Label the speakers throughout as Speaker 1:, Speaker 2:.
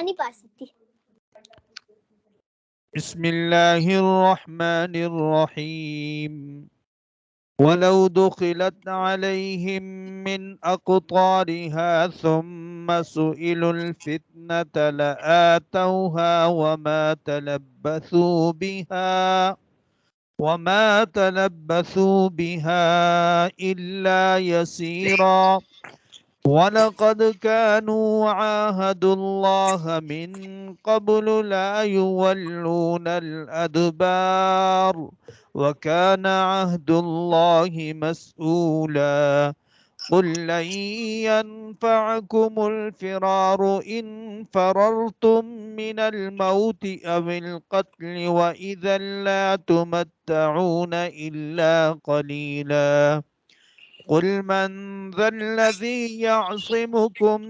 Speaker 1: नहीं पढ़ सकती।
Speaker 2: बिस्मिल्लाहिर्रहमानिर्रहीम। वलौ दुखिलत अलैहिम मिन अक़तारिहा सुम्मा सुइलुल फितनत लआतौहा वमा तलब्बसू बिहा इल्ला यसीरा। वलक़द कानू आहदुल्लाह मिन क़ब्लु ला युवल्लूनल अदबार वकान अहदुल्लाहि मस्ऊला। قل لن ينفعكم الفرار إن فررتم من الموت أو القتل وإذا لا تمتعون إلا قليلا. قل من ذا الذي يعصمكم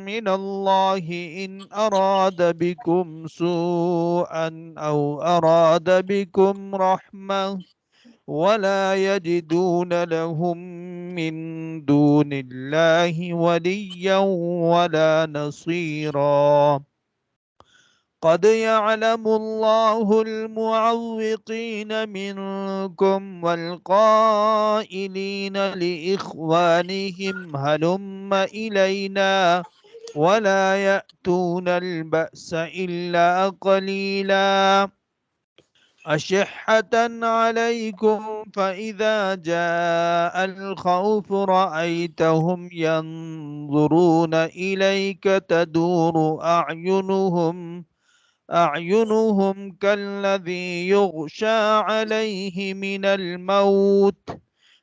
Speaker 2: من الله إن أراد بكم سوءا أو أراد بكم رحمة ولا يجدون لهم من دون الله وليا ولا نصيرا. قد يعلم الله المعوقين منكم والقائلين لإخوانهم هلم إلينا ولا يأتون البأس إلا قليلا. أشحة عليكم فإذا جاء الخوف رأيتهم ينظرون إليك تدور أعينهم كالذي يغشى عليه من الموت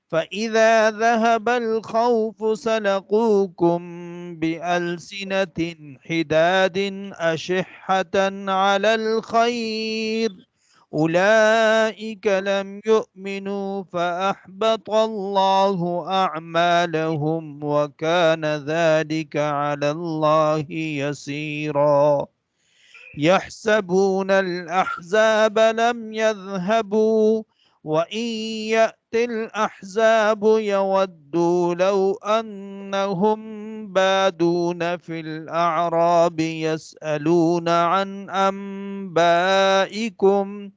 Speaker 2: فإذا ذهب الخوف سلقوكم بألسنة حداد أشحة على الخير أولئك لم يؤمنوا فأحبط الله أعمالهم وكان ذلك على الله يسيرا. يحسبون الأحزاب لم يذهبوا وإن يأتي الأحزاب يودوا لو أنهم بادون في الأعراب يسألون عن أنبائكم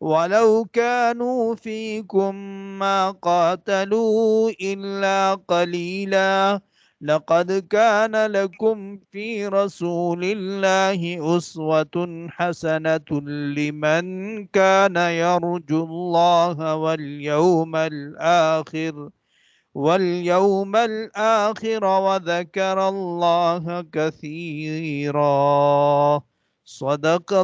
Speaker 2: ولو كانوا فيكم ما قاتلوا إلا قليلا. لقد كان لكم في رسول الله أسوة حسنة لمن كان يرجو الله واليوم الآخر وذكر الله كثيرا. صدق